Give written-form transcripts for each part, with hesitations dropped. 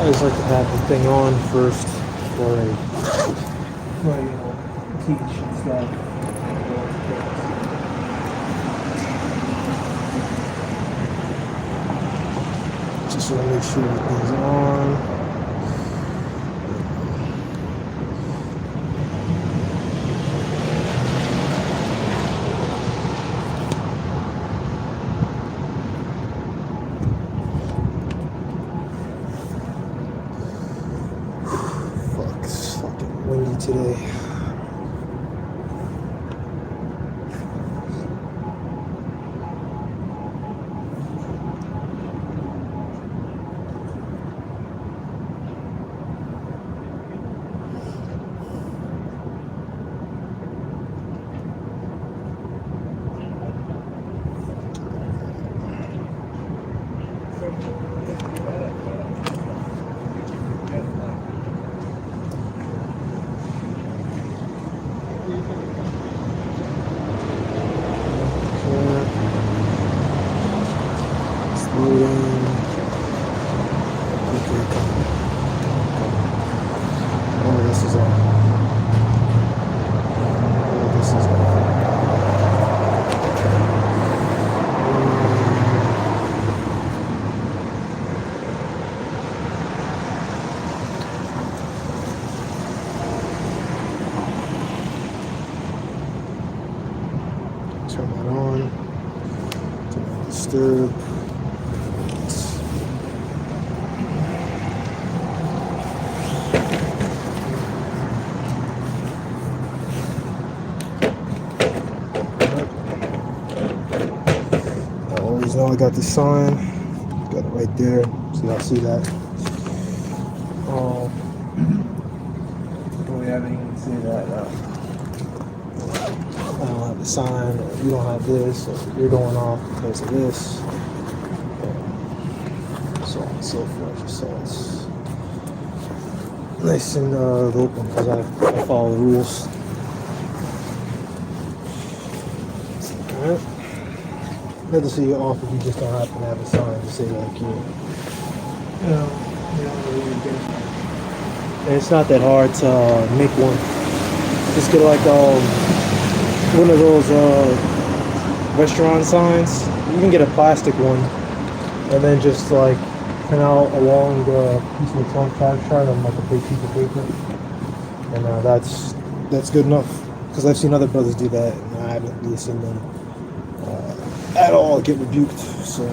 always like to have the thing on first before I teach and stuff. Just want to make sure everything's on. Fuck, it's fucking windy today. Turn that on. Do not disturb. I always know I got the sign. Got it right there. So y'all see that. Do we have anything to say that? I don't have the sign, or you don't have this, or you're going off because of this, so on and so forth. So it's nice and open because I follow the rules. Alright. Good to see you off if you just don't happen to have a sign to say like you know really get it. And it's not that hard to make one. Just get like one of those restaurant signs. You can get a plastic one and then just like print out along the piece of the trunk chart on like a big piece of paper, and that's good enough, because I've seen other brothers do that and I haven't really seen them at all get rebuked. So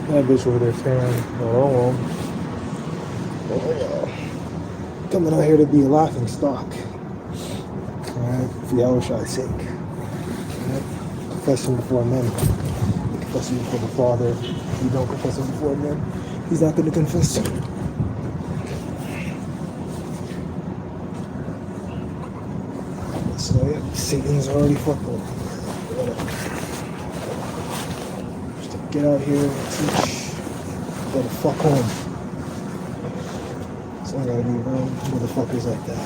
that bitch over there saying coming out here to be a laughing stock. Alright, for Yahushua's sake. Alright? Confessing before men. Confessing before the Father. If you don't confess him before men, he's not going to confess you. So yeah, Satan's already fucked up. Just to get out here and teach, go the fuck home. So I gotta be around motherfuckers like that.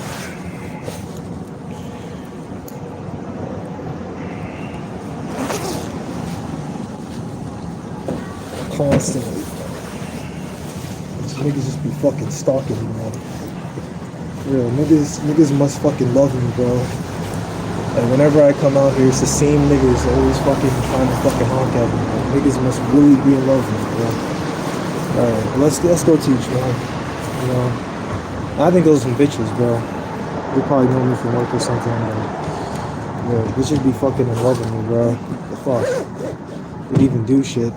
Constantly. These niggas just be fucking stalking me, man. For real, niggas must fucking love me, bro. And whenever I come out here, it's the same niggas always fucking trying to fucking honk at me, man. Niggas must really be in love with me, bro. Alright, let's go teach, man. You know, I think those are some bitches, bro. They probably know me from work or something, but yeah, bitches be fucking in love with me, bro. The fuck? They even do shit.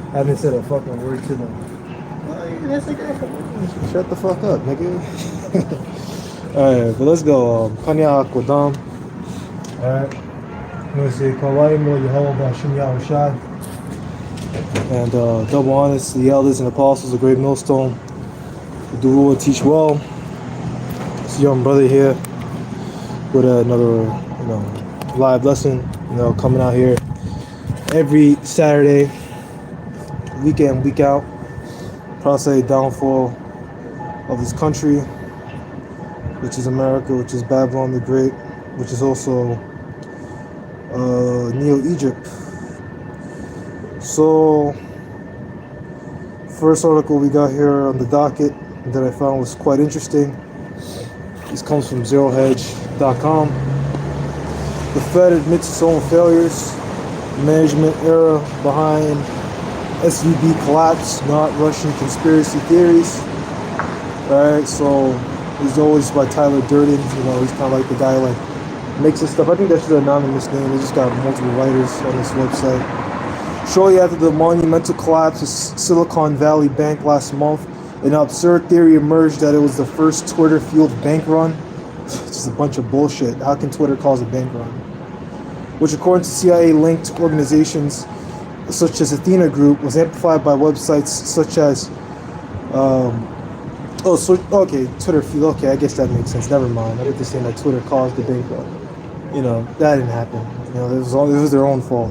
I haven't said a fucking word to them. Oh, that's a girl. Shut the fuck up, nigga. Alright, but let's go. Kanya Akwadam. Alright. I'm going to say Kawaii Mo Yehovah Hashem Yahushai. And double honors to the elders and apostles, a great millstone. We do rule and teach well. It's a young brother here with another, live lesson. Coming out here every Saturday, week in, week out. Probably downfall of this country, which is America, which is Babylon the Great, which is also Neo-Egypt. So First article we got here on the docket that I found was quite interesting. This comes from zerohedge.com. The Fed admits its own failures. Management error behind SVB collapse, not Russian conspiracy theories. Alright, so he's always by Tyler Durden. You know, he's kind of like the guy like makes this stuff. I think that's an anonymous name. They just got multiple writers on this website. Shortly after the monumental collapse of Silicon Valley Bank last month, an absurd theory emerged that it was the first Twitter-fueled bank run. It's just a bunch of bullshit. How can Twitter cause a bank run? Which, according to CIA-linked organizations such as Athena Group, was amplified by websites such as, Twitter fuel. Okay, I guess that makes sense. Never mind. I think they're saying that Twitter caused the bank run. You know, that didn't happen. You know, it was their own fault.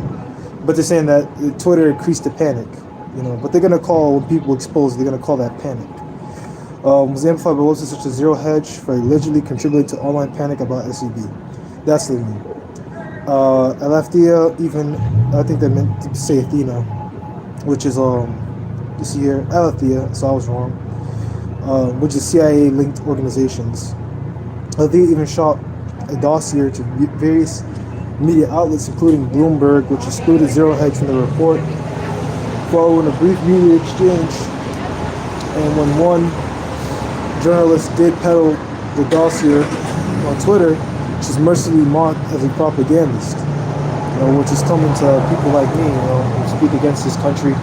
But they're saying that Twitter increased the panic. You know, but they're gonna call when people expose, they're gonna call that panic. Was amplified by websites such as Zero Hedge for allegedly contributing to online panic about SEB. That's the name. Alethea, even I think they meant to say Athena, which is you see here Alethea, so I was wrong. Which is CIA-linked organizations. Alethea even shot a dossier to various media outlets, including Bloomberg, which excluded Zero Hedge from the report. Following a brief media exchange, and when one journalist did peddle the dossier on Twitter, she's mercilessly mocked as a propagandist, you know, which is coming to people like me, you know, who speak against this country,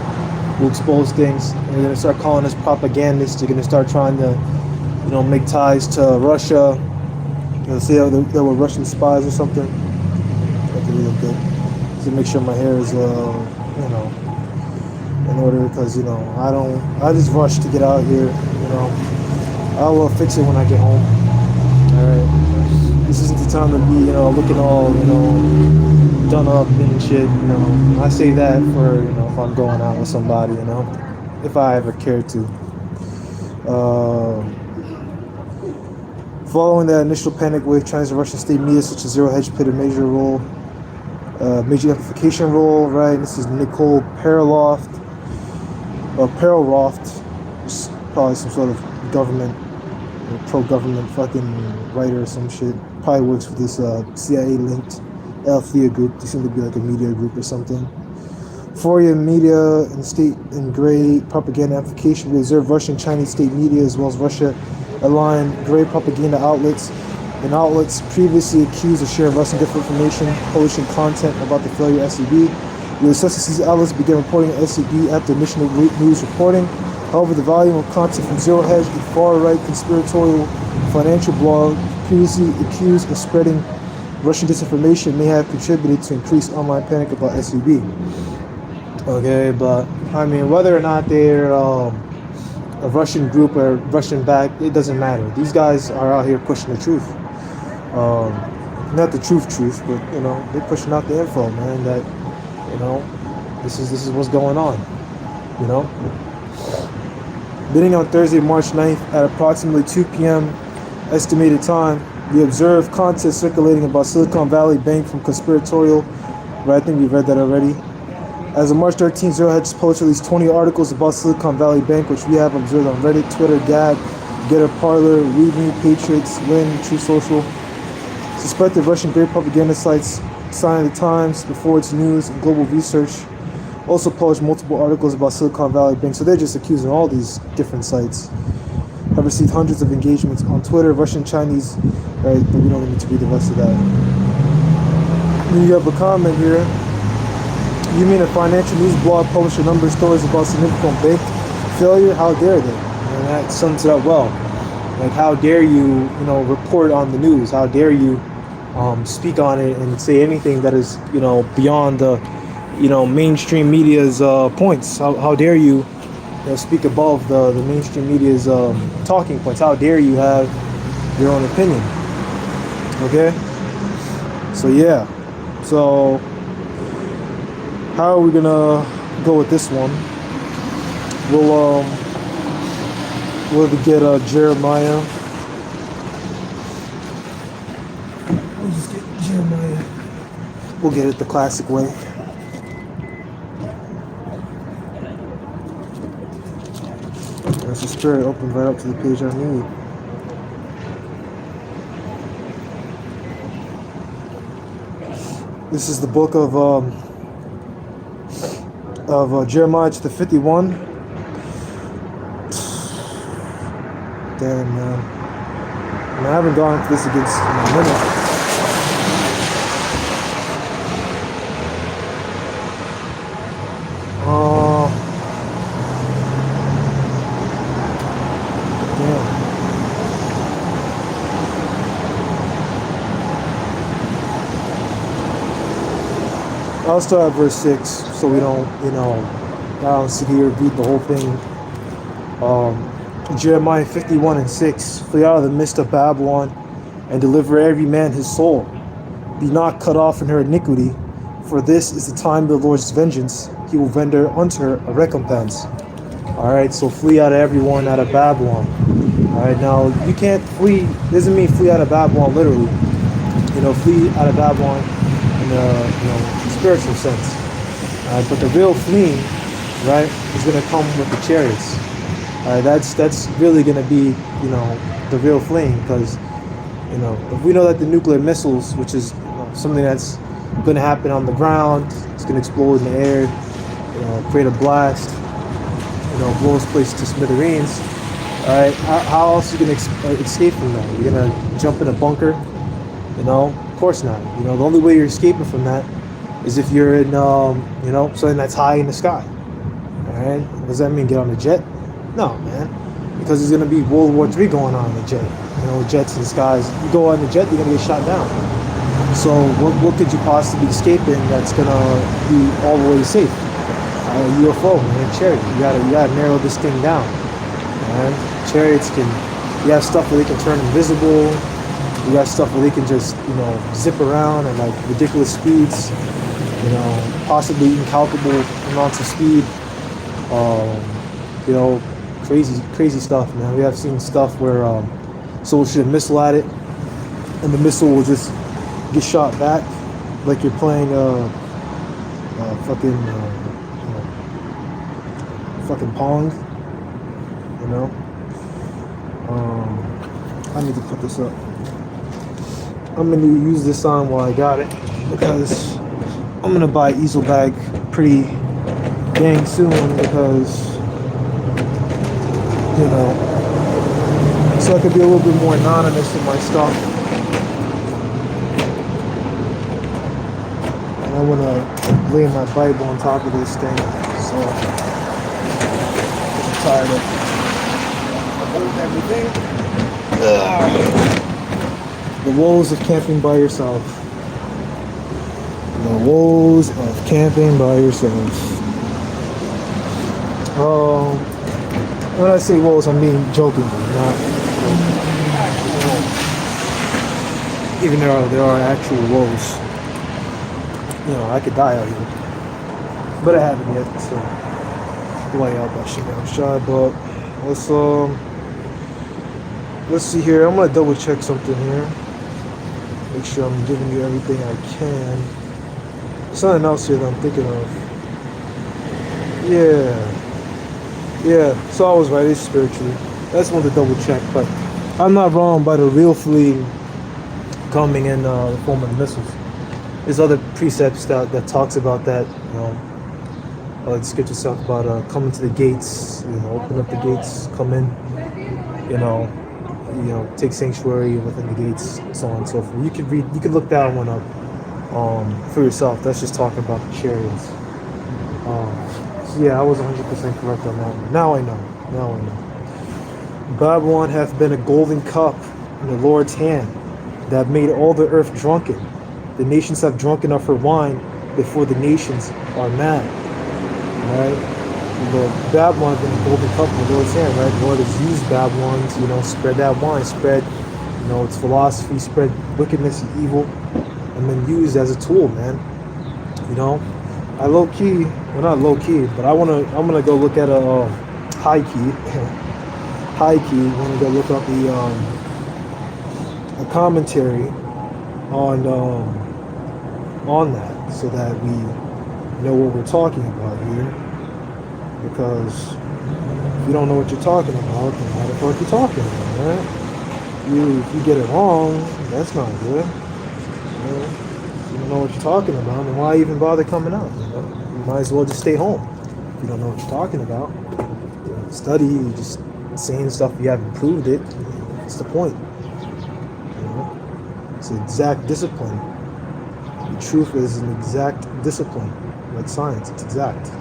who expose things, and they're gonna start calling us propagandists. They're gonna start trying to, you know, make ties to Russia, you know, say they were Russian spies or something. That's really good. To make sure my hair is, you know, in order, because, you know, I just rush to get out here, you know. I will fix it when I get home. Alright. This isn't the time to be, you know, looking all, you know, done up and shit, you know. I say that for, you know, if I'm going out with somebody, you know, if I ever care to. Following that initial panic wave, China's Russian state media such as Zero Hedge played a major amplification role, right? This is Nicole Perloff, probably some sort of government, pro-government fucking writer or some shit. Probably works for this CIA-linked Althea group. They seem to be like a media group or something. Fourier media and state and gray propaganda amplification. We observe Russian Chinese state media as well as Russia-aligned gray propaganda outlets and outlets previously accused of sharing Russian disinformation, publishing content about the failure of SEB. We assess these outlets began reporting SEB after initial news reporting. However, the volume of content from Zero Hedge, a far-right conspiratorial financial blog previously accused of spreading Russian disinformation, may have contributed to increased online panic about SEB. Okay, but I mean, whether or not they're a Russian group or Russian-backed, it doesn't matter. These guys are out here pushing the truth. Not the truth, but, you know, they're pushing out the info, man, that, you know, this is what's going on, you know. Beginning on Thursday, March 9th at approximately 2 p.m. estimated time, we observed content circulating about Silicon Valley Bank from conspiratorial, right, I think we read that already. As of March 13th, Zero Hedge posted at least 20 articles about Silicon Valley Bank, which we have observed on Reddit, Twitter, Gab, Getter, Parler, ReadMe, Patriots, Lynn, True Social. Suspected Russian gray propaganda sites, Sign of the Times, Before It's News, and Global Research also published multiple articles about Silicon Valley Bank. So they're just accusing all these different sites. Have received hundreds of engagements on Twitter, Russian, Chinese, right? But we don't need to read the rest of that. Then you have a comment here. You mean a financial news blog published a number of stories about significant bank failure? How dare they? And that sums it up well. Like, how dare you, you know, report on the news? How dare you speak on it and say anything that is, you know, beyond the, you know, mainstream media's points? How dare you, you know, speak above the mainstream media's talking points? How dare you have your own opinion? Okay? So yeah. So how are we gonna go with this one? We'll get Jeremiah. We'll just get Jeremiah. We'll get it the classic way. the Spirit opened right up to the page I need. This is the book of Jeremiah to the 51. Damn, man. I haven't gone into this against in a minute. Damn. I'll start at verse 6 so we don't, I don't sit here and read the whole thing. Jeremiah 51 and 6. Flee out of the midst of Babylon and deliver every man his soul. Be not cut off in her iniquity, for this is the time of the Lord's vengeance. He will render unto her a recompense. Alright, so flee out of everyone out of Babylon. Alright, now you can't flee, doesn't mean flee out of Babylon literally. Flee out of Babylon in a spiritual sense. But the real fleeing, right, is going to come with the chariots. That's really going to be, the real fleeing, because, if we know that the nuclear missiles, which is something that's going to happen on the ground, it's going to explode in the air, create a blast, blow this place to smithereens. All right, how else are you going to escape from that? You're going to jump in a bunker? Of course not. The only way you're escaping from that is if you're in, something that's high in the sky. All right, what does that mean? Get on a jet? No, man, because there's going to be World War III going on in the jet. Jets in the skies. You go on the jet, you're going to get shot down. So what could you possibly escape in that's going to be all the way safe? UFO, man, chariot. You gotta narrow this thing down. Man. Chariots you have stuff where they can turn invisible. You got stuff where they can just, zip around at like ridiculous speeds. Possibly incalculable amounts of speed. Crazy stuff, man. We have seen stuff where someone shoot a missile at it, and the missile will just get shot back, like you're playing fucking Pong. I need to put this up. I'm gonna use this on while I got it, because I'm gonna buy easel bag pretty dang soon, because so I could be a little bit more anonymous in my stuff. And I want to lay my Bible on top of this thing, so I'm tired of holding everything. The woes of camping by yourself. The woes of camping by yourself. When I say woes, I mean jokingly, not even though there are actual woes. I could die out here, but I haven't yet. So lay out that shit down shy. But let's see here. I'm gonna double check something here. Make sure I'm giving you everything I can. There's something else here that I'm thinking of. Yeah, so I was right, it's spiritually. I just wanted to double check, but I'm not wrong by the real fleeing coming in the form of missiles. There's other precepts that talks about that, the scripture talk about coming to the gates, open up the gates, come in, take sanctuary within the gates, so on and so forth. You can look that one up for yourself. That's just talking about the chariots. Yeah, I was 100% correct on that one. Now I know. Babylon hath been a golden cup in the Lord's hand, that made all the earth drunken. The nations have drunken of her wine, before the nations are mad. Right? Babylon has been a golden cup in the Lord's hand, right? The Lord has used Babylon to, spread that wine, spread, its philosophy, spread wickedness and evil, and then used as a tool, man. I low key, well not low key, but I'm gonna go look at a high key. I'm gonna go look up a commentary on that, so that we know what we're talking about here. Because If you don't know what you're talking about, then how the fuck you talking about, right? If you get it wrong, that's not good. You know, if you don't know what you're talking about, then why even bother coming out? You know, you might as well just stay home. If you don't know what you're talking about, you know, study. You just saying stuff you haven't proved it. What's the point? You know, it's an exact discipline. The truth is an exact discipline, like science. It's exact.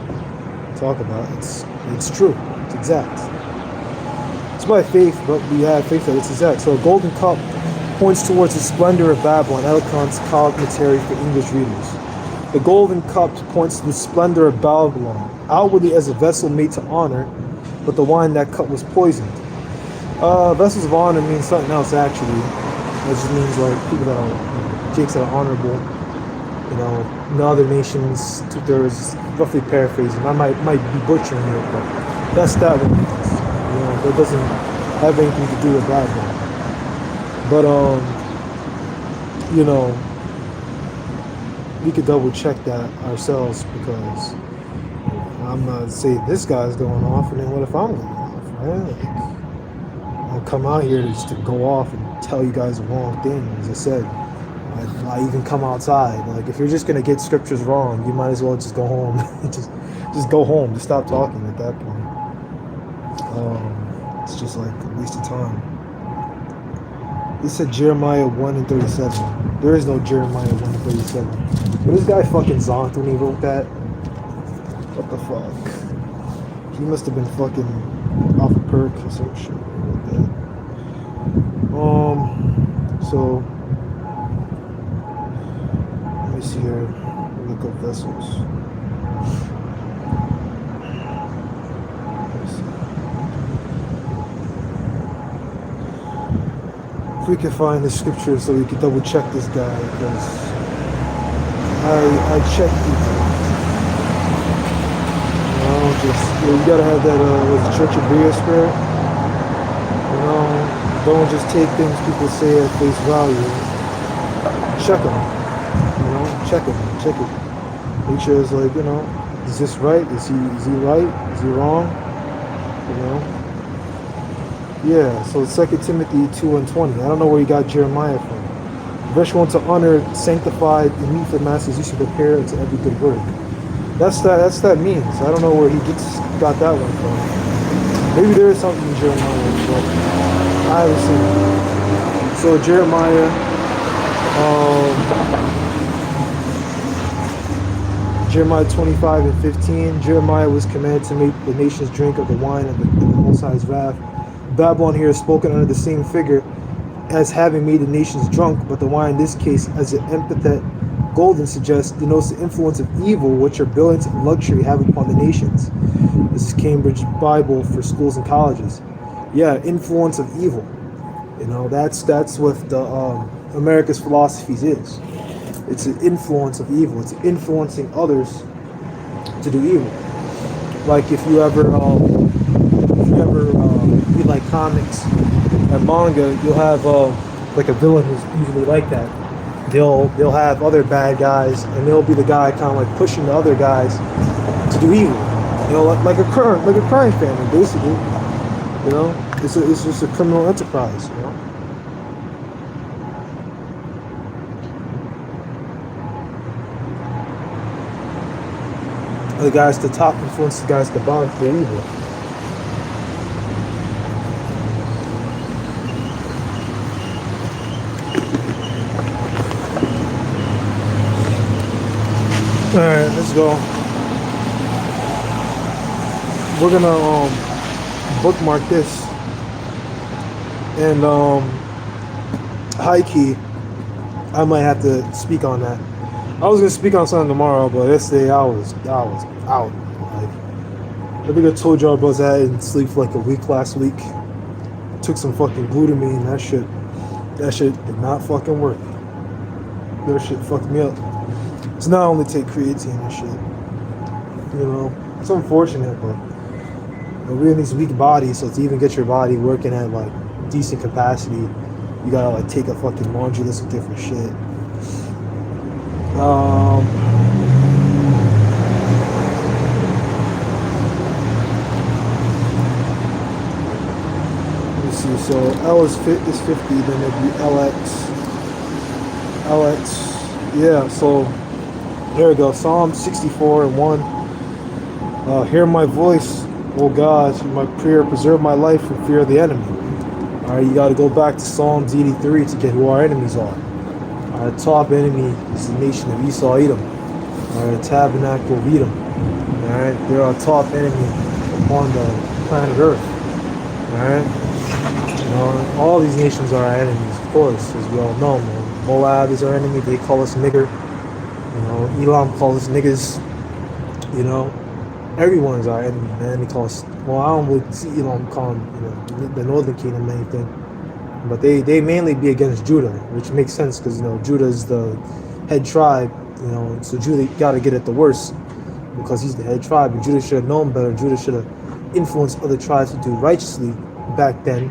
Talk about it's true. It's exact. It's by faith, but we have faith that it's exact. So a golden cup points towards the splendor of Babylon. Ellicott's commentary for English readers. The golden cup points to the splendor of Babylon, outwardly as a vessel made to honor, but the wine in that cup was poisoned. Vessels of honor means something else actually. It just means like people that are jakes that are honorable. You know, in other nations, 2/3, roughly paraphrasing. I might be butchering it, but that's that one. You know, that doesn't have anything to do with that one. But you know, we could double check that ourselves because I'm not saying this guy's going off, and then what if I'm going off, right? Like, I'll come out here just to go off and tell you guys the wrong thing. As I said, I even come outside. Like, if you're just gonna get scriptures wrong, you might as well just go home. just go home. Just stop talking at that point. It's just like a waste of time. It said Jeremiah 1:37. There is no Jeremiah 1:37. But this guy fucking zonked when he wrote that. What the fuck? He must have been fucking off a perk or some shit like that. So let me see here. Look up vessels. If we can find the scripture so we can double check this guy, because I checked people. You know, you gotta have that was the Church of Bria spirit. You know, don't just take things people say at face value. Check them. You know, check it. Make sure it's like, you know, is this right? Is he right? Is he wrong? You know. Yeah, so 2 Timothy 2:20. I don't know where you got Jeremiah from. Verse 1, to honor, sanctified, and meet for masters, you should prepare to every good work. That's that means. I don't know where he got that one from. Maybe there is something in Jeremiah, but I haven't seen it. So Jeremiah, Jeremiah 25:15. Jeremiah was commanded to make the nations drink of the wine of the Most High's wrath. Babylon here is spoken under the same figure as having made the nations drunk, but the wine in this case, as an epithet Golden suggests, denotes the influence of evil which our billions and luxury have upon the nations. This is Cambridge Bible for schools and colleges. Yeah, influence of evil. You know, that's what the America's philosophies is. It's an influence of evil. It's influencing others to do evil. Like if you ever read like comics and manga, you'll have like a villain who's usually like that. They'll have other bad guys, and they'll be the guy kind of like pushing the other guys to do evil. You know, like a crime family, basically. You know, it's just a criminal enterprise. You know. The guys at the top influence the guys at the bottom for evil. Alright, let's go. We're gonna bookmark this. And high key, I might have to speak on that. I was gonna speak on something tomorrow, but yesterday I was out. Like, I think I told y'all about that. I didn't sleep for like a week last week. Took some fucking glutamine. That shit did not fucking work. That shit fucked me up. It's not only take creatine and shit. You know, it's unfortunate, but we're in these weak bodies, so to even get your body working at like decent capacity, you gotta like take a fucking laundry list of different shit. L is 50, then it'd be LX. Yeah, so there we go. Psalm 64 and 1. Hear my voice, O God, my prayer, preserve my life from fear of the enemy. Alright, you gotta go back to Psalms 83 to get who our enemies are. Our top enemy is the nation of Esau, Edom. Our tabernacle of Edom. Alright, they're our top enemy upon the planet Earth. Alright? You know, all these nations are our enemies, of course, as we all know, man. Moab is our enemy, they call us nigger. You know, Elam calls us niggas. You know, everyone is our enemy, man. They call us, well, I don't really see Elam calling, you know, the northern kingdom anything. But they mainly be against Judah, which makes sense because, you know, Judah is the head tribe, you know, so Judah got to get it the worst because he's the head tribe. And Judah should have known better. Judah should have influenced other tribes to do righteously back then,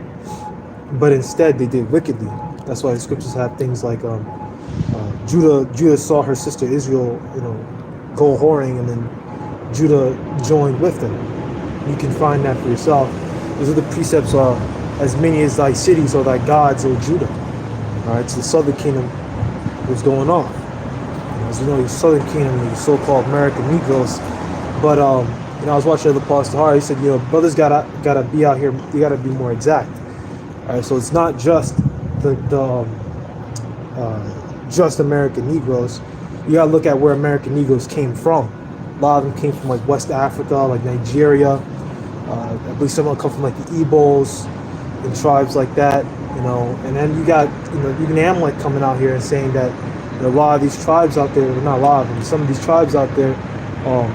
but instead they did wickedly. That's why the scriptures have things like Judah saw her sister Israel, you know, go whoring, and then Judah joined with them. You can find that for yourself. Those are the precepts are as many as thy cities or thy gods, O Judah. All right, so the southern kingdom was going on. As you know, the southern kingdom, the so-called American Negroes. But you know, I was watching the Pastor Hart. He said, you know, brothers gotta be out here. You gotta be more exact. All right, so it's not just just American Negroes. You gotta look at where American Negroes came from. A lot of them came from like West Africa, like Nigeria. I believe some of them come from like the Igbos and tribes like that. You know, and then you got, you know, even Amalek coming out here and saying that, you know, a lot of these tribes out there, well, not a lot of them, some of these tribes out there are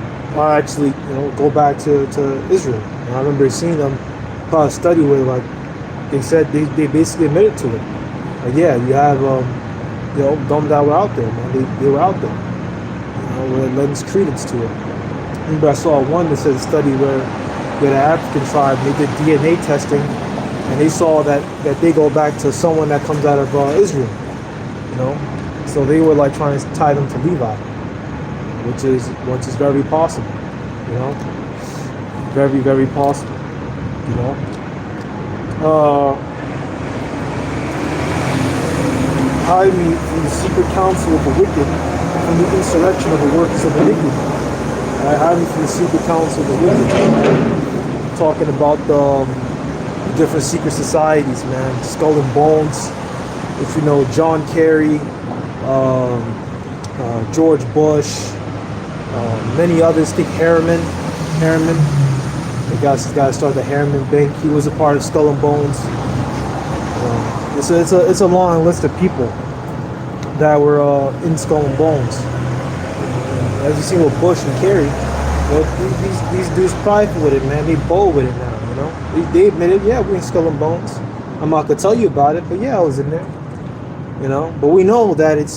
actually, you know, go back to Israel. And I remember seeing them probably study where, like, they said they basically admitted to it. Like, yeah, you have, you know, them that were out there, man. They were out there. You know, where it lends credence to it. I remember I saw one that said a study where the African tribe, they did DNA testing, and they saw that they go back to someone that comes out of Israel. You know, so they were like trying to tie them to Levi, which is very possible. You know, very, very possible. You know. Hide me from the secret counsel of the wicked, from the insurrection of the workers of iniquity. Hide me from the secret counsel of the wicked. Talking about the different secret societies, man. Skull and Bones, if you know, John Kerry, George Bush, many others. I think Harriman. The guy started the Harriman Bank. He was a part of Skull and Bones. It's a long list of people that were in Skull and Bones. As you see with Bush and Kerry, well, these dudes prideful with it, man. They bold with it now, you know. They admitted, yeah, we're in Skull and Bones. I'm not gonna tell you about it, but yeah, I was in there. You know, but we know that it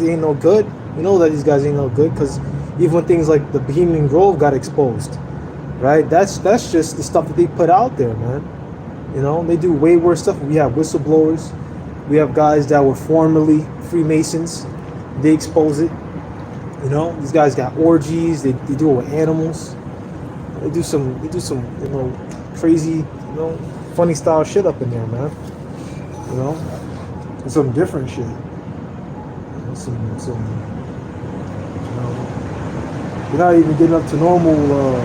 ain't no good. We know that these guys ain't no good because even when things like the Bohemian Grove got exposed, right? That's just the stuff that they put out there, man. You know, they do way worse stuff. We have whistleblowers. We have guys that were formerly Freemasons. They expose it. You know, these guys got orgies. They do it with animals. They do some you know, crazy, you know, funny style shit up in there, man. You know, and some different shit. You know, some you know, you're not even getting up to normal, you know,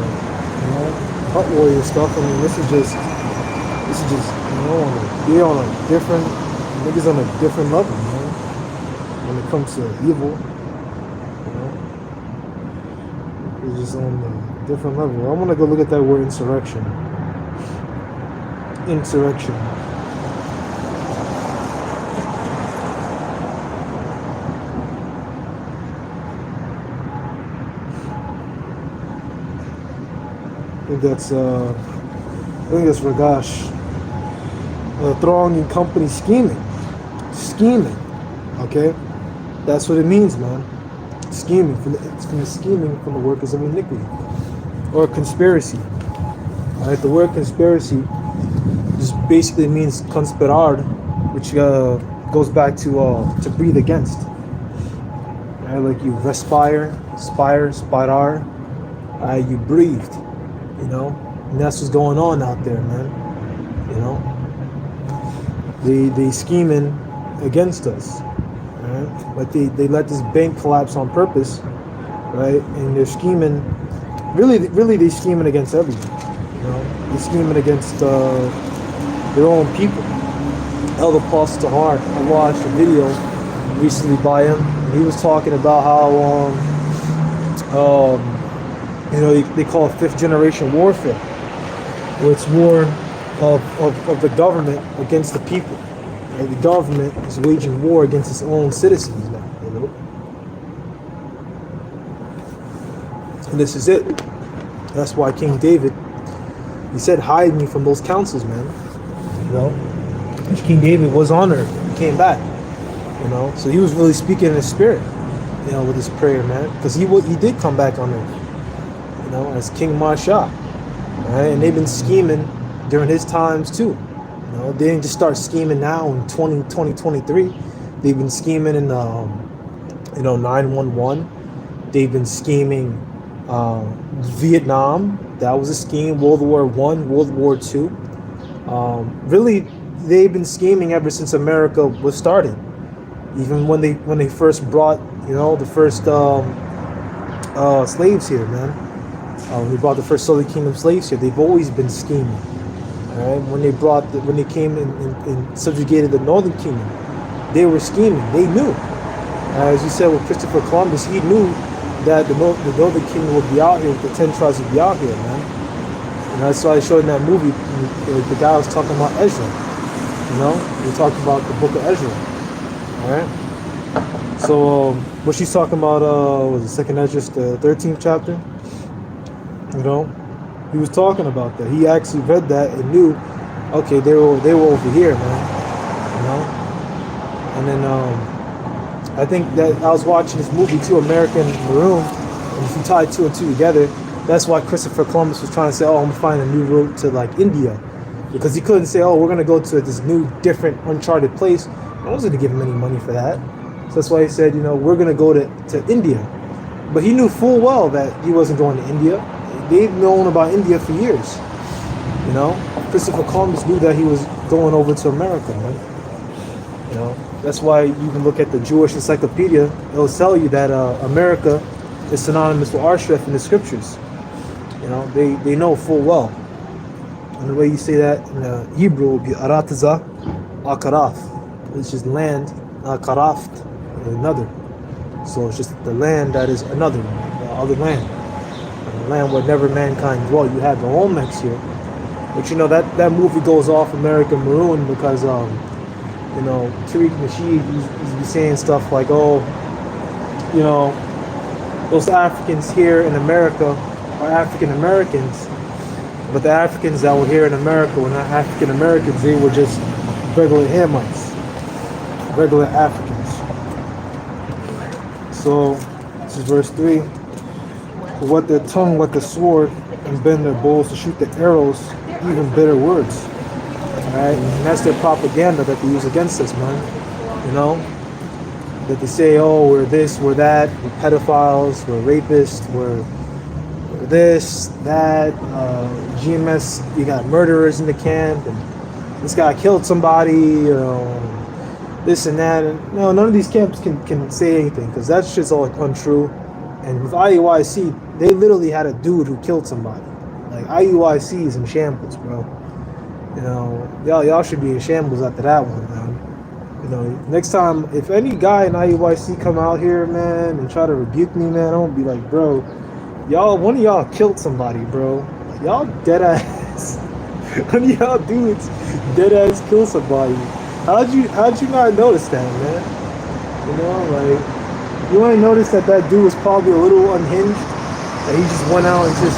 hut warrior stuff. I mean, this is just, you know, they're on a different, niggas on a different level, man. When it comes to evil, you know, it's just on a different level. I want to go look at that word insurrection. Insurrection. I think that's Ragash. Throng and company scheming, okay? That's what it means, man. Scheming, it's from the scheming from the workers of iniquity, or conspiracy. All right, the word conspiracy just basically means conspirar, which goes back to breathe against. Right, like you spirar, you breathed, you know, and that's what's going on out there, man. You know, They scheming against us, right? Like they let this bank collapse on purpose, right? And they're scheming. Really, they scheming against everyone. You know, they're scheming against their own people. Elder Paul Stahar, I watched a video recently by him, and he was talking about how you know, they call it fifth generation warfare, where it's war of the government against the people. Right? The government is waging war against its own citizens now, you know. And this is it. That's why King David, he said, hide me from those councils, man. You know? King David was on earth. He came back. You know? So he was really speaking in his spirit, you know, with his prayer, man. Because he did come back on earth, you know, as King Masha. Right? And they've been scheming during his times too. You know, they didn't just start scheming now in 2023. They've been scheming in you know, 9/11. They've been scheming Vietnam. That was a scheme. World War I, World War II. Really, they've been scheming ever since America was started. Even when they first brought, you know, the first slaves here, man. We brought the first Southern Kingdom slaves here. They've always been scheming. Right? When they came and subjugated the Northern Kingdom, they were scheming. They knew, as you said with Christopher Columbus, he knew that the Northern Kingdom would be out here, the 10 tribes would be out here, man. And that's why I showed in that movie. The guy was talking about Ezra. You know, we talked about the book of Ezra. All right. So what she's talking about was the second Ezra, the 13th chapter. You know, he was talking about that. He actually read that and knew, okay, they were over here, man. You know, and then I think that I was watching this movie too, American Maroon, and if you tie two and two together, that's why Christopher Columbus was trying to say, oh, I'm gonna find a new route to like India, because he couldn't say, oh, we're gonna go to this new, different, uncharted place. I wasn't gonna give him any money for that. So that's why he said, you know, we're gonna go to India. But he knew full well that he wasn't going to India. They've known about India for years. You know, Christopher Columbus knew that he was going over to America, man. You know, that's why you can look at the Jewish encyclopedia. It'll tell you that America is synonymous with Arsheth in the scriptures. You know, they know full well. And the way you say that in Hebrew would be Arataza Akaraf, which is land, Karaft, another. So it's just the land that is another, the other land. The land where never mankind dwell. You have the Olmecs here. But you know, that movie goes off American Maroon because, you know, Tariq Nasheed, he's saying stuff like, oh, you know, those Africans here in America are African Americans, but the Africans that were here in America were not African Americans. They were just regular Hamites, regular Africans. So this is verse 3. Whet their tongue like a sword and bend their bows to shoot the arrows, even bitter words. Alright? And that's their propaganda that they use against us, man. You know? That they say, oh, we're this, we're that, we're pedophiles, we're rapists, we're this, that, GMS, you got murderers in the camp, and this guy killed somebody, you know, this and that. And no, none of these camps can say anything, because that's just all untrue. And with IUIC, they literally had a dude who killed somebody. Like, IUIC is in shambles, bro. You know, y'all should be in shambles after that one, man. You know, next time, if any guy in IUIC come out here, man, and try to rebuke me, man, I'm gonna be like, bro, y'all, one of y'all killed somebody, bro. Like, y'all dead ass. One of y'all dudes dead ass killed somebody. How'd you not notice that, man? You know, like, you ain't notice that dude was probably a little unhinged, that he just went out and just,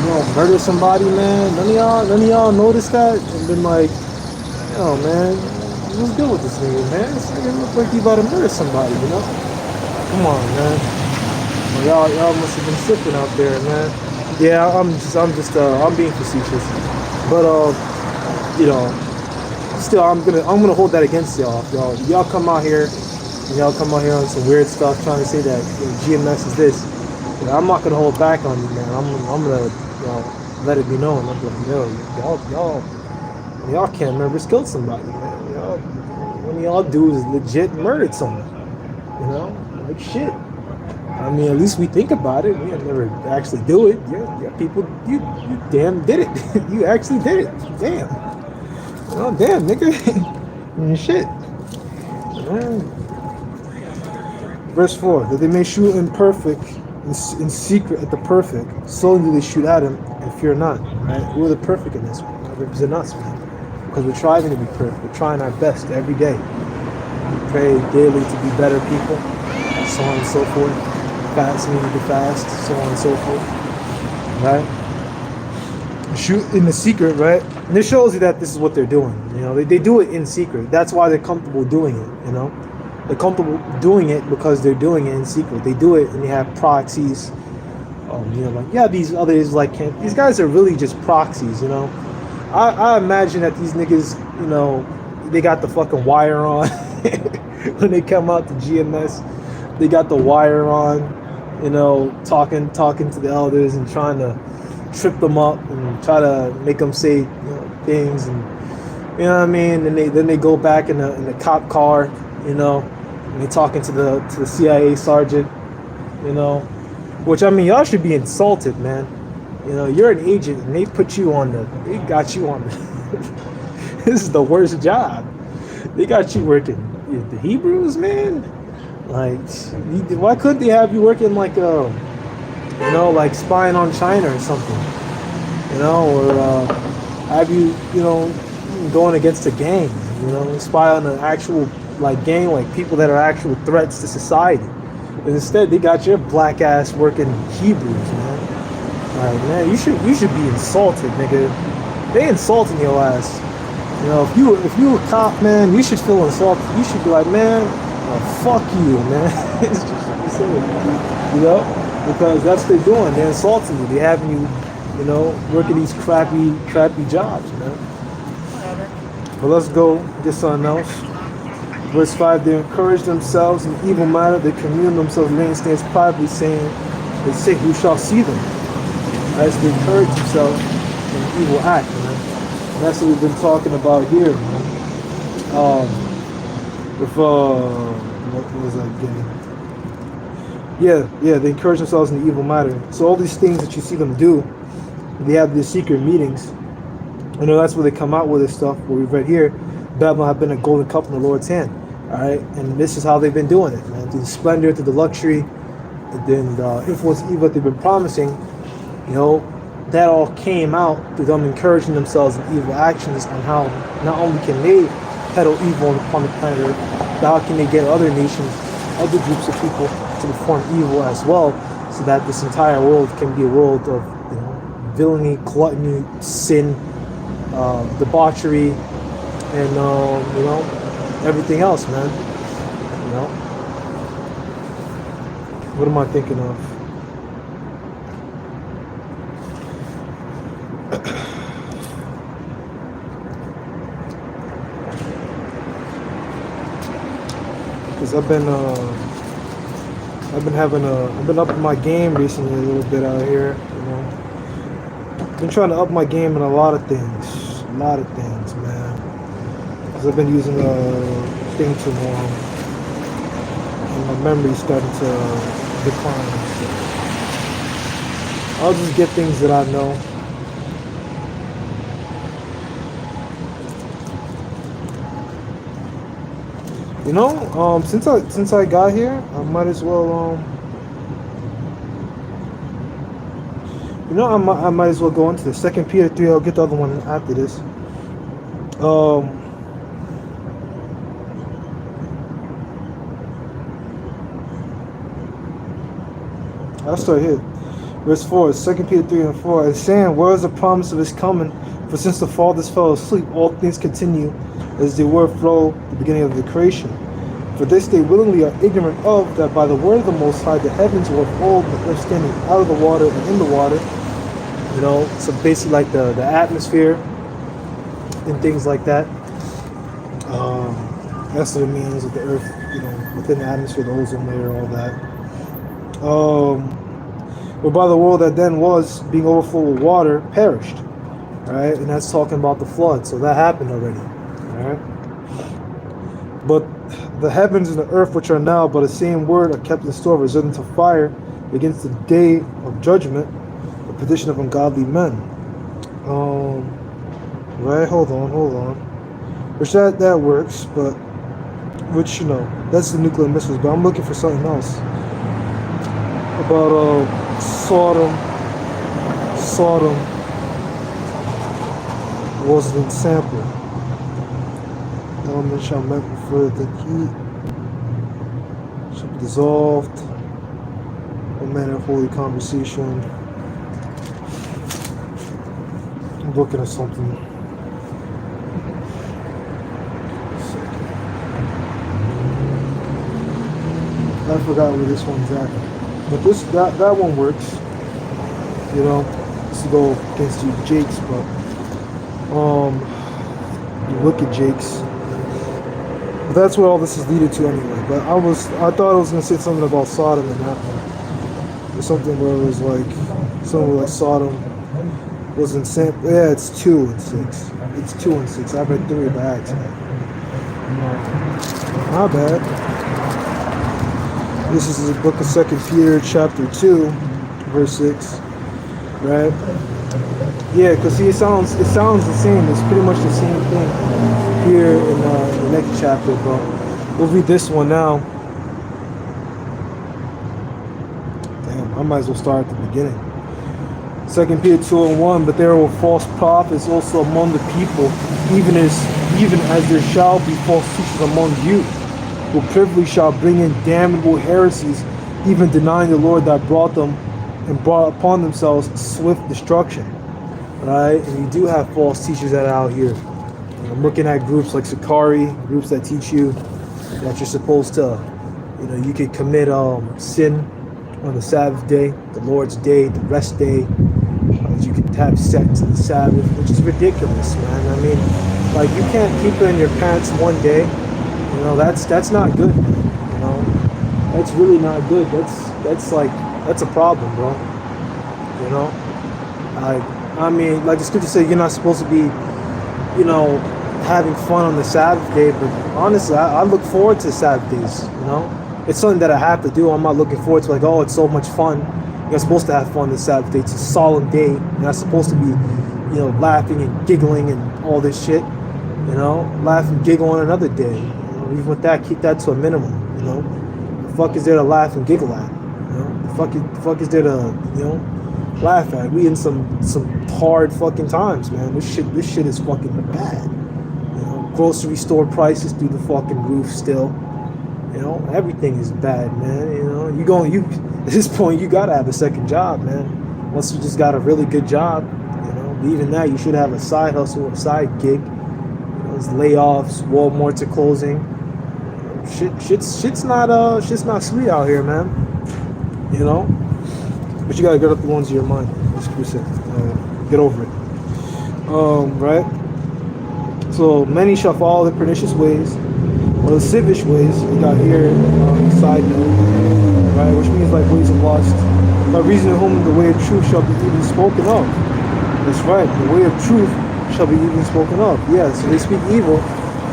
you know, murdered somebody, man. None of y'all noticed that and been like, yo, man, what's good with this nigga, man? This nigga look like he about to murder somebody, you know? Come on, man. Well, y'all must have been sipping out there, man. Yeah, I'm being facetious, but you know, still, I'm gonna hold that against y'all. Y'all come out here. And y'all come out here on some weird stuff trying to say that, you know, GMS is this. You know, I'm not gonna hold back on you, man. I'm gonna, you know, let it be known. I'm like, yo, y'all can't remember killed somebody, man. One of y'all dudes legit murdered someone. You know, like shit. I mean, at least we think about it. We never actually do it. Yeah, people, you damn did it. You actually did it. Damn. Oh, damn, nigga. Shit. Verse 4, that they may shoot him perfect, in secret at the perfect, so do they shoot at him and fear not. Right? We're the perfect in this one. That represent us, man. Because we're trying to be perfect. We're trying our best every day. We pray daily to be better people, so on and so forth. Fast, we need to fast, so on and so forth. Right? Shoot in the secret, right? And this shows you that this is what they're doing. You know, they do it in secret. That's why they're comfortable doing it, you know? They're comfortable doing it because they're doing it in secret. They do it and they have proxies. You know, like, yeah, these others, like, these guys are really just proxies, you know? I imagine that these niggas, you know, they got the fucking wire on. When they come out to GMS, they got the wire on, you know, talking to the elders and trying to trip them up and try to make them say, you know, things, and you know what I mean. And then they go back in the cop car, you know, and they talking to the CIA sergeant, you know, which, I mean, y'all should be insulted, man. You know, you're an agent and they got you on the this is the worst job. They got you working the Hebrews, man. Like, why couldn't they have you working like you know, like spying on China or something, you know, or have you, you know, going against a gang, you know, spy on an actual, like, gang, like people that are actual threats to society. And instead, they got your black ass working Hebrews, man. Like, man, you should be insulted, nigga. They insulting your ass. You know, if you a cop, man, you should feel insulted. You should be like, man, oh, fuck you, man. It's just, you know. Because that's what they're doing. They're insulting you. They're having you, you know, working these crappy jobs, man. But let's go get something else. Verse 5, they encourage themselves in evil matter. They commune themselves, rain stands privately, saying, they say, who shall see them? As they encourage themselves in evil act, man. And that's what we've been talking about here, man. What was that again? Yeah, they encourage themselves in the evil matter. So all these things that you see them do, they have these secret meetings. You know, that's where they come out with this stuff. What we've read here, Babylon have been a golden cup in the Lord's hand. All right, and this is how they've been doing it, man. Through the splendor, through the luxury, and then the influence of evil they've been promising. You know, that all came out through them encouraging themselves in evil actions, on how not only can they peddle evil upon the planet Earth, but how can they get other nations, other groups of people to perform evil as well, so that this entire world can be a world of, you know, villainy, gluttony, sin, debauchery, and you know, everything else, man. You know, what am I thinking of? Because I've been upping my game recently a little bit out here, you know. Been trying to up my game in a lot of things, man. Because I've been using thing too long, and my memory's starting to decline. So I'll just get things that I know. You know, since I got here, I might as well you know, I might as well go into the 2 Peter 3. I'll get the other one after this. I'll start here. Verse 4, 2 Peter 3 and 4. And saying, where is the promise of his coming? For since the fathers fell asleep, all things continue as they were from the beginning of the creation. For this they willingly are ignorant of, that by the word of the Most High the heavens were of old, the earth standing out of the water and in the water. You know, so basically like the atmosphere and things like that. That's what it means with the earth, you know, within the atmosphere, the ozone layer, all that. But by the world that then was, being overflowed with water, perished. Right? And that's talking about the flood. So that happened already. All right? But the heavens and the earth, which are now by the same word, are kept in store, reserved to fire against the day of judgment, the perdition of ungodly men. Right, hold on. Which that works, but which, you know, that's the nuclear missiles, but I'm looking for something else. About Sodom was an example. Element shall melt before the heat, shall be dissolved. All manner of holy conversation. I'm looking at something. I forgot where this one's at, but that one works. You know, this to go against you, Jakes, but you look at Jakes. But that's where all this is leading to anyway. But I thought I was gonna say something about Sodom and that one, or something where it was like something like Sodom was in sample. Yeah, it's 2 and 6. It's 2 and 6. I read 3 by accident. Not bad. This is the book of 2 Peter, chapter 2, verse 6, right? Yeah, because see, it sounds the same. It's pretty much the same thing here in the next chapter, but we'll read this one now. Damn, I might as well start at the beginning. 2 Peter 2 and 1, but there were false prophets also among the people, even as there shall be false teachers among you, who privily shall bring in damnable heresies, even denying the Lord that brought them and brought upon themselves swift destruction. Right? And you do have false teachers that are out here. And I'm looking at groups like Sakari, groups that teach you that you're supposed to, you know, you could commit sin on the Sabbath day, the Lord's day, the rest day. You could have sex on the Sabbath, which is ridiculous, man. I mean, like, you can't keep it in your pants one day. You know, that's not good. You know, that's really not good. That's a problem, bro. You know, I mean, like the scripture says, you're not supposed to be, you know, having fun on the Sabbath day. But honestly, I look forward to Sabbath days. You know, it's something that I have to do. I'm not looking forward to like, oh, it's so much fun. You're supposed to have fun this Sabbath day. It's a solemn day. You're not supposed to be, you know, laughing and giggling and all this shit. You know, laugh and giggle on another day. Even with that, keep that to a minimum. You know, the fuck is there to laugh and giggle at? You know, the fuck is there to, you know, laugh at? We in some hard fucking times, man. This shit is fucking bad. You know, grocery store prices through the fucking roof still. You know, everything is bad, man. You know, at this point you gotta have a second job, man. Once you just got a really good job, you know, but even that you should have a side hustle, a side gig. Those layoffs, Walmarts are closing. Shit's not sweet out here, man. You know, but you gotta get up the ones in your mind. Get over it. Right. So many shall follow the pernicious ways, or the civish ways. We got here. Side note, right, which means like ways of lust. By reason of whom the way of truth shall be even spoken of. That's right. The way of truth shall be even spoken of. Yeah, so they speak evil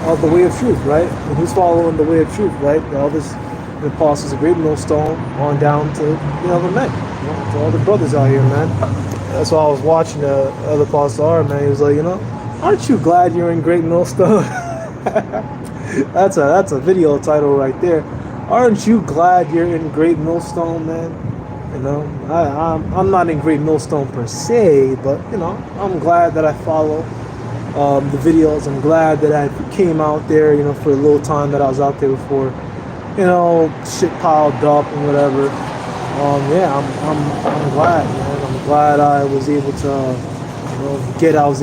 of the way of truth, right? And who's following the way of truth, right? All this, the apostles, a great millstone, on down to, you know, the men, you know, to all the brothers out here, man. That's why I was watching the other apostle R, man. He was like, you know, aren't you glad you're in Great Millstone? that's a video title right there. Aren't you glad you're in Great Millstone, man? You know, I'm not in Great Millstone per se, but you know, I'm glad that I follow the videos. I'm glad that I came out there, you know, for a little time that I was out there before, you know, shit piled up and whatever. Yeah, I'm glad, man. I'm glad I was able to, you know, get out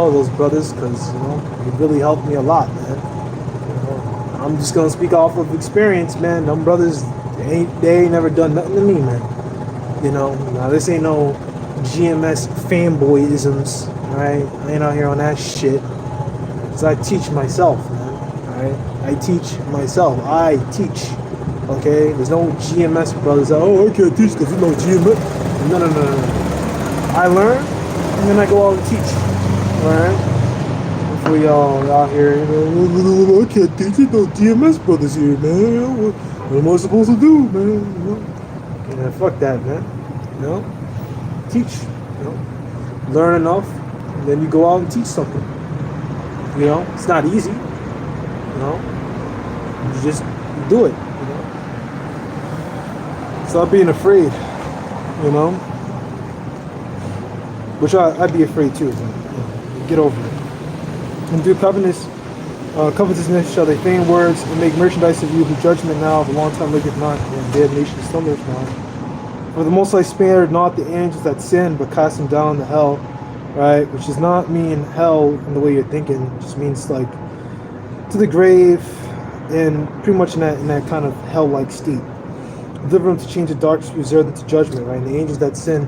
of those brothers, because you know, it really helped me a lot, man. You know, I'm just gonna speak off of experience, man. Them brothers, they ain't never done nothing to me, man. You know, now this ain't no GMS fanboyisms, right? I ain't out here on that shit. Cause I teach myself, man. Alright? I teach myself. I teach. Okay? There's no GMS brothers that, oh, I can't teach because there's no GMS. No. I learn and then I go out and teach. Alright? for y'all out here. I can't teach it. No DMS brothers here, man. What am I supposed to do, man? Yeah, fuck that, man. Teach. Learn enough, and then you go out and teach something. It's not easy. You just do it. Stop being afraid. Which I'd be afraid too. But, get over it. And do covetousness shall they feign words and make merchandise of you, who judgment now of a long time maketh not, and dead nation slumbereth not. For the Most High spared not the angels that sinned, but cast them down to hell, right? Which does not mean hell in the way you're thinking. It just means like to the grave, and pretty much in that kind of hell-like state. Deliver them to change the darkness, reserve them to judgment, right? And the angels that sin,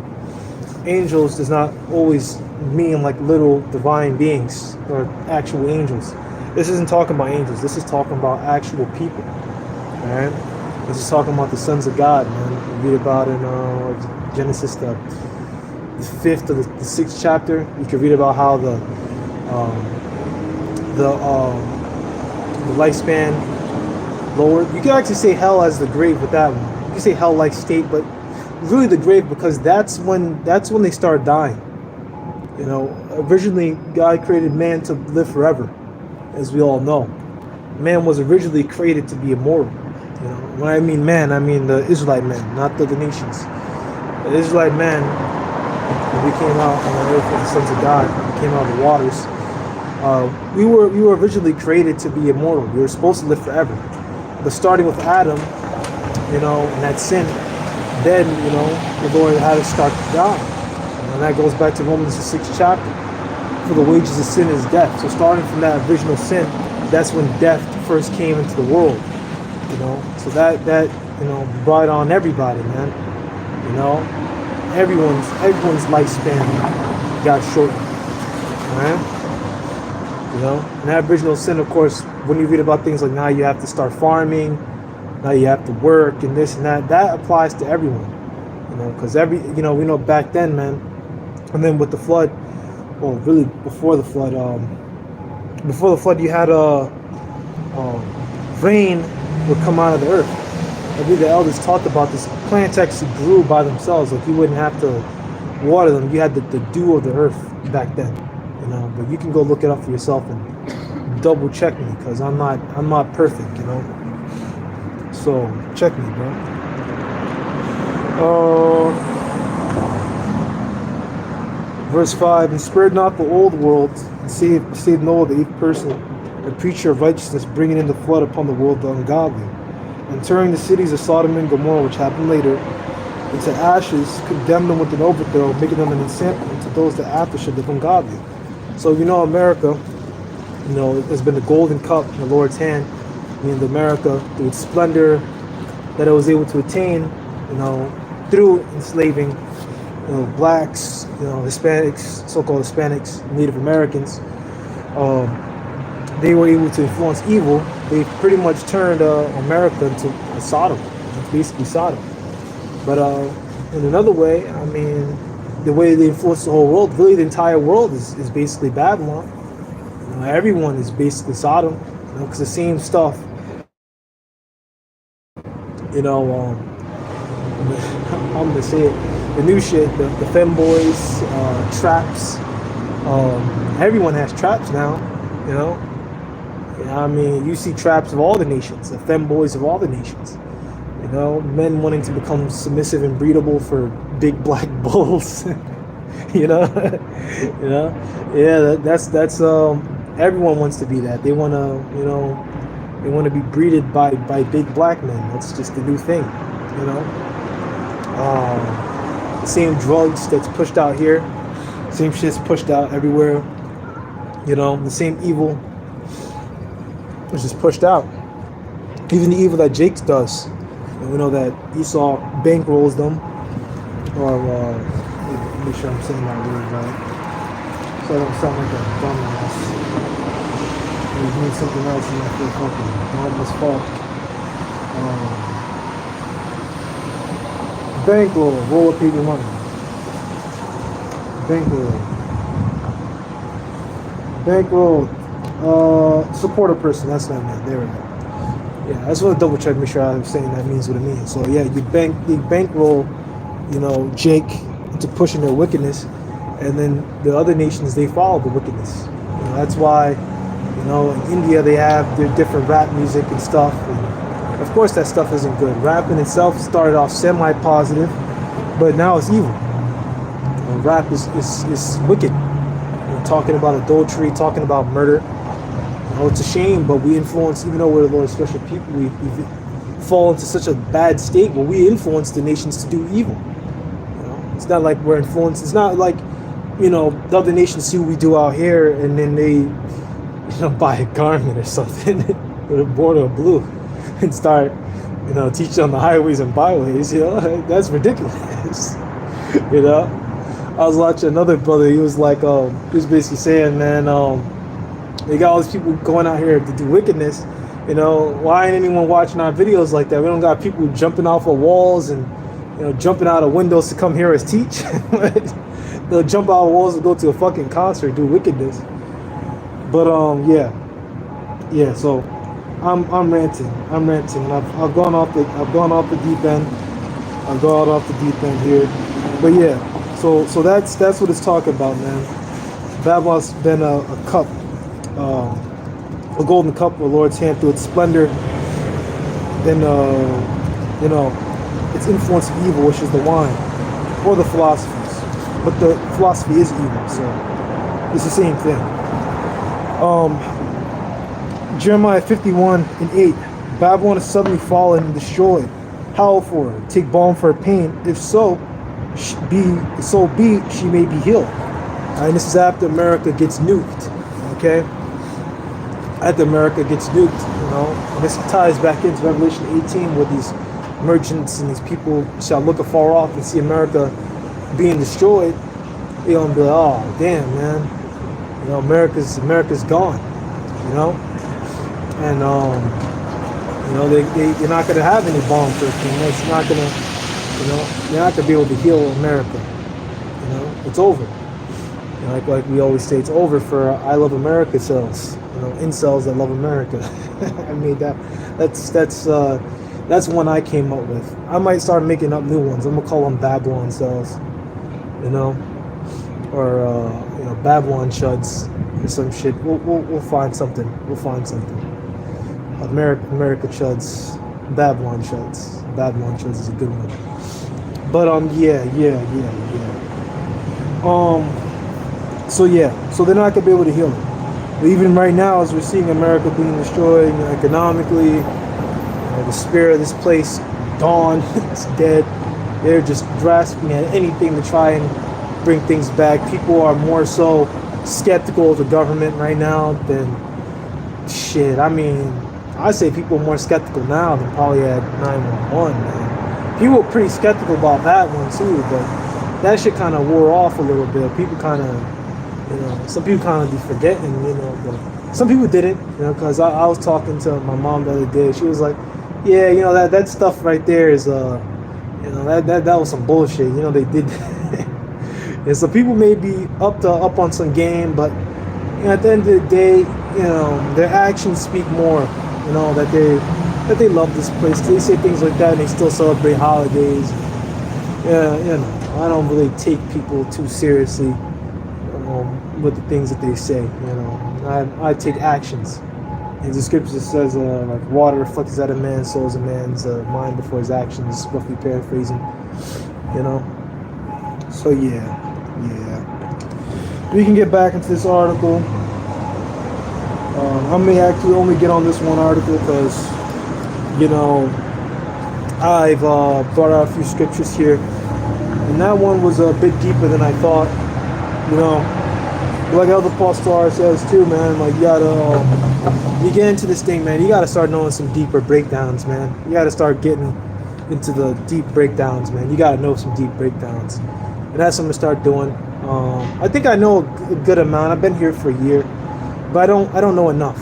angels does not always mean like little divine beings or actual angels. This isn't talking about angels. This is talking about actual people, right? This is talking about the sons of God, man. You read about in Genesis, the 5th or the 6th chapter. You can read about how the lifespan lowered. You can actually say hell as the grave with that one. You can say hell-like state, but really the grave, because that's when they start dying. Originally God created man to live forever, as we all know. Man was originally created to be immortal. When I mean man, I mean the Israelite man, not the nations. The Israelite man, when we came out on the earth as the sons of God, we came out of the waters. We were originally created to be immortal. We were supposed to live forever. But starting with Adam, and that sin, then the Lord had to start to die. And that goes back to Romans the 6th chapter. For the wages of sin is death. So starting from that original sin, that's when death first came into the world. So that brought on everybody, man. Everyone's lifespan got shortened. Right? And that original sin, of course, when you read about things like now you have to start farming, now you have to work and this and that applies to everyone. Because we know back then, man, and then with the flood, well, really before the flood, you had rain would come out of the earth. I believe the elders talked about this. Plants actually grew by themselves. Like you wouldn't have to water them. You had the dew of the earth back then. But you can go look it up for yourself and double check me, because I'm not perfect. So check me, bro. Verse 5, and spared not the old world, and saved Noah, the 8th person, a preacher of righteousness, bringing in the flood upon the world the ungodly, and turning the cities of Sodom and Gomorrah, which happened later, into ashes, condemned them with an overthrow, making them an example to those that after should live ungodly. So America, has been the golden cup in the Lord's hand, meaning America, through its splendor that it was able to attain, through enslaving, blacks, Hispanics, so-called Hispanics, Native Americans. They were able to influence evil. They pretty much turned America into a Sodom. It's basically Sodom. But in another way, I mean, the way they influence the whole world, really the entire world is basically Babylon. Everyone is basically Sodom, because the same stuff, I'm gonna say it, the new shit, the femboys, traps, everyone has traps now, I mean, you see traps of all the nations, the femboys of all the nations, men wanting to become submissive and breedable for big black bulls, that's everyone wants to be that. They want to, they want to be breeded by big black men. That's just the new thing, The same drugs that's pushed out here, same shit's pushed out everywhere. The same evil is just pushed out. Even the evil that Jake does, we know that Esau bankrolls them, or make sure I'm saying that word right, so I don't sound like a dumbass. It means something else and I feel fucking almost fault. Bankroll, roll up your money. Bankroll. Support a person. That's not meant. There we go. Yeah, I just want to double check, make sure I'm saying that means what it means. So yeah, you bankroll, Jake into pushing their wickedness, and then the other nations, they follow the wickedness. That's why, in India they have their different rap music and stuff. And of course, that stuff isn't good. Rap in itself started off semi-positive, but now it's evil. Rap is wicked. Talking about adultery, talking about murder. It's a shame, but we influence, even though we're the Lord's special people, we fall into such a bad state where we influence the nations to do evil. It's not like we're influenced. It's not like, the other nations see what we do out here and then they, buy a garment or something with a border of blue and start, teaching on the highways and byways. That's ridiculous. I was watching another brother. He was like, he was basically saying, man, they got all these people going out here to do wickedness. Why ain't anyone watching our videos like that? We don't got people jumping off of walls and, jumping out of windows to come hear us teach. They'll jump out of walls to go to a fucking concert, do wickedness. But yeah. So I'm ranting. I've gone off the deep end. I've gone off the deep end here. But yeah, so that's what it's talking about, man. Babylon's been a cup. A golden cup of the Lord's hand through its splendor, then its influence of evil, which is the wine or the philosophies. But the philosophy is evil, so it's the same thing. Jeremiah 51:8. Babylon is suddenly fallen and destroyed. Howl for her, take balm for her pain. If so be she may be healed. And this is after America gets nuked. Okay. After America gets nuked, and this ties back into Revelation 18, where these merchants and these people shall look afar off and see America being destroyed. They're gonna be like, oh damn, man, America's gone, and they're not gonna have any bomb for it. It's not gonna, they're not gonna be able to heal America. It's over. Like we always say, it's over for I Love America cells. Incels that love America. I made that. That's one I came up with. I might start making up new ones. I'm gonna call them Babylon cells, or Babylon chuds or some shit. We'll find something. America chuds, Babylon chuds. Babylon chuds is a good one. But yeah. So they're not gonna be able to heal it. But even right now, as we're seeing America being destroyed economically, the spirit of this place gone, it's dead. They're just grasping at anything to try and bring things back. People are more so skeptical of the government right now than shit. I mean, I say people are more skeptical now than probably at 911, man. People were pretty skeptical about that one too, but that shit kind of wore off a little bit. People kind of, some people kind of be forgetting, but some people didn't, because I was talking to my mom the other day. She was like, yeah, that stuff right there is, that was some bullshit. They did. And so people may be up on some game, but at the end of the day, their actions speak more, that they love this place. They say things like that and they still celebrate holidays. I don't really take people too seriously with the things that they say. I take actions. And the scripture says, like water reflects out a man's soul as a man's mind before his actions, roughly paraphrasing. So yeah. We can get back into this article. I may actually only get on this one article because, I've brought out a few scriptures here. And that one was a bit deeper than I thought. Like Elder Paul Starr says too, man, like you get into this thing, man, you gotta start knowing some deeper breakdowns, man. You gotta start getting into the deep breakdowns, man. You gotta know some deep breakdowns. And that's what I'm gonna start doing. I think I know a good amount. I've been here for a year, but I don't know enough.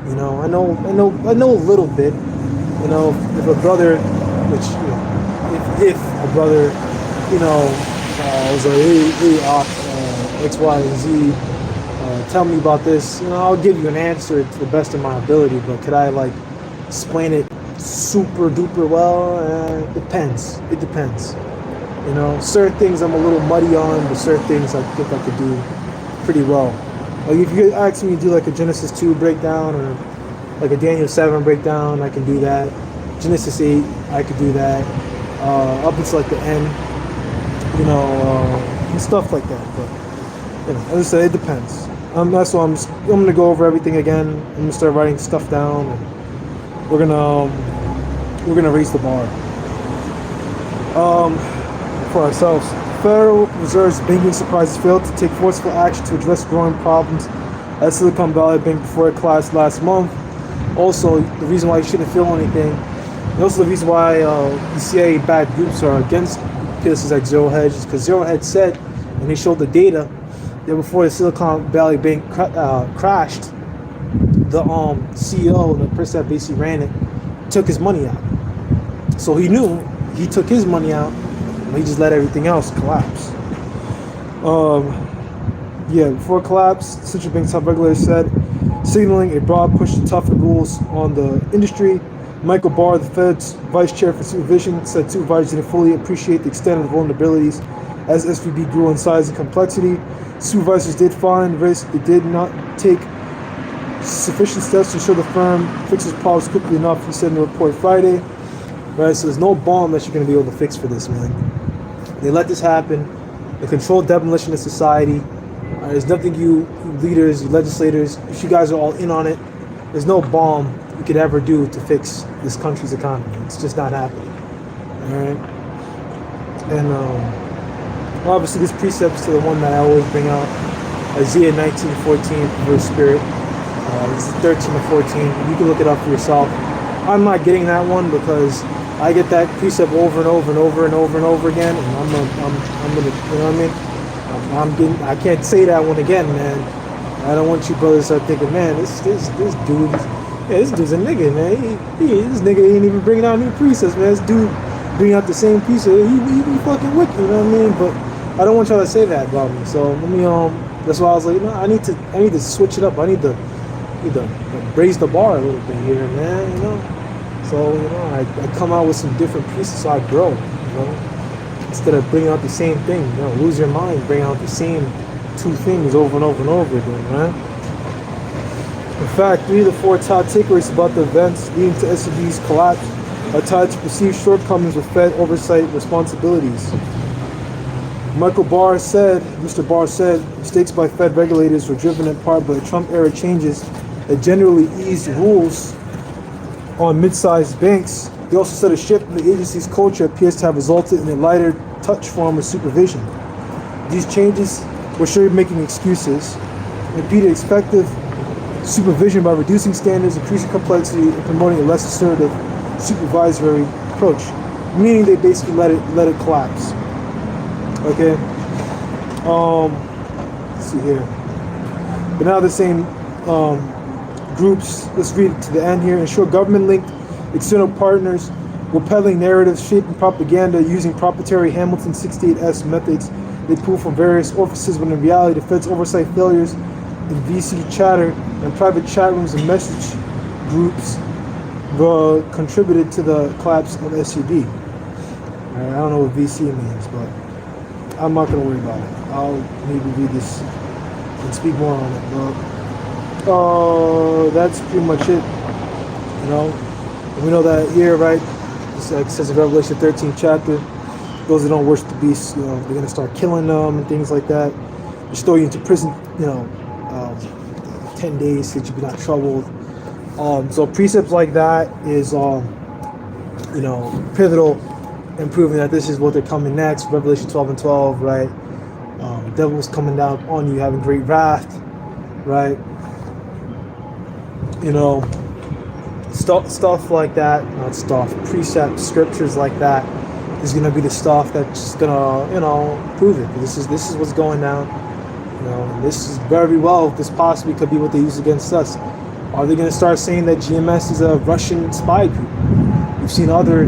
I know a little bit. If a brother, if a brother, was like, hey, X, Y, and Z, tell me about this. I'll give you an answer to the best of my ability, but could I like explain it super duper well? It depends. It depends. Certain things I'm a little muddy on, but certain things I think I could do pretty well. Like if you ask me to do like a Genesis 2 breakdown or like a Daniel 7 breakdown, I can do that. Genesis 8, I could do that. Up until like the end, and stuff like that. But as I said, it depends. That's why I'm gonna go over everything again. I'm gonna start writing stuff down, and we're gonna raise the bar for ourselves. Federal Reserve's banking surprises failed to take forceful action to address growing problems at Silicon Valley Bank before it collapsed last month. Also, the reason why you shouldn't feel anything, and also the reason why the CIA bad groups are against places like Zero Hedge is because Zero Hedge said, and they showed the data, that before the Silicon Valley Bank crashed, the CEO, the person that basically ran it, took his money out. So he knew he took his money out, and he just let everything else collapse. Before it collapsed, central bank top regulator said, signaling a broad push to toughen rules on the industry. Michael Barr, the Fed's vice chair for supervision, said supervisors didn't fully appreciate the extent of the vulnerabilities as SVB grew in size and complexity. Supervisors did find risk. They did not take sufficient steps to ensure the firm fixes problems quickly enough, he said in the report Friday. Right, so there's no bomb that you're going to be able to fix for this, man. They let this happen. The controlled demolition of society. There's nothing you leaders, you legislators, if you guys are all in on it, there's no bomb you could ever do to fix this country's economy. It's just not happening. All right? And obviously this precept's to the one that I always bring out, Isaiah 19:14, verse spirit. This is 13 to 14. You can look it up for yourself. I'm not getting that one because I get that precept over and over and over and over and over again, and I'm gonna, you know what I mean? I can't say that one again, man. I don't want you brothers to start thinking, man, this dude, this dude's a nigga, man. This nigga ain't even bringing out new precepts, man. This dude bringing out the same precept. He fucking wicked, you know what I mean? But I don't want y'all to say that about me. So let me that's why I was like, I need to switch it up. I need to raise the bar a little bit here, man. So I come out with some different pieces so I grow, instead of bringing out the same thing. Lose your mind, bring out the same two things over and over and over again, man. In fact, 3 of the 4 top takeaways about the events leading to SVB's collapse are tied to perceived shortcomings with Fed oversight responsibilities. Mr. Barr said, mistakes by Fed regulators were driven in part by Trump-era changes that generally eased rules on mid-sized banks. He also said a shift in the agency's culture appears to have resulted in a lighter touch form of supervision. These changes were sure making excuses, impeded effective supervision by reducing standards, increasing complexity, and promoting a less assertive supervisory approach. Meaning they basically let it collapse. Okay. Let's see here. But now the same groups, let's read it to the end here, ensure government-linked external partners were peddling narratives, shaping propaganda using proprietary Hamilton 68S methods they pull from various orifices, when in reality the Fed's oversight failures in VC chatter and private chat rooms and message groups contributed to the collapse of SVB. I don't know what VC means, but I'm not going to worry about it. I'll maybe read this and speak more on it, but that's pretty much it. We know that here, right? It says in Revelation 13 chapter, those that don't worship the beast, they're going to start killing them and things like that. They throw you into prison, 10 days so that you be not troubled. So precepts like that is, pivotal in proving that this is what they're coming next. Revelation 12 and 12, right? Devil's coming down on you, having great wrath, right? Stuff like that, precepts, scriptures like that is going to be the stuff that's going to prove it. This is what's going down. This is very well, this possibly could be what they use against us. Are they going to start saying that GMS is a Russian spy group? We've seen other,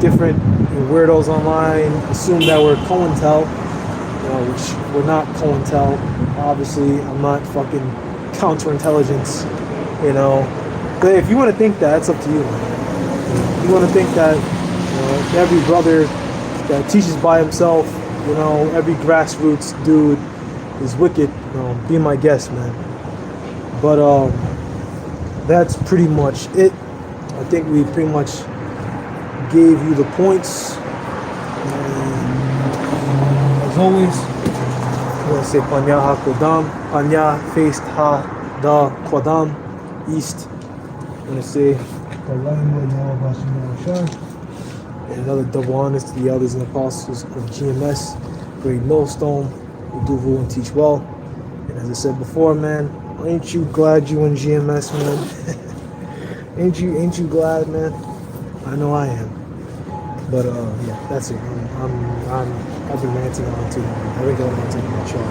different weirdos online assume that we're COINTEL, which we're not COINTEL. Obviously, I'm not fucking counterintelligence, But if you want to think that, it's up to you, man. If you want to think that, every brother that teaches by himself, every grassroots dude is wicked, be my guest, man. But that's pretty much it. I think we pretty much gave you the points. As always, I'm going to say Panya HaKodam. Panya faced Ha Da Kodam, east. I'm going to say and another double honors to the elders and apostles of GMS, Great Millstone, who do rule and teach well. And as I said before, man, ain't you glad you in GMS, man? ain't you glad, man? I know I am. But yeah, that's it. I've been ranting on too long. I think I'm gonna take my shot.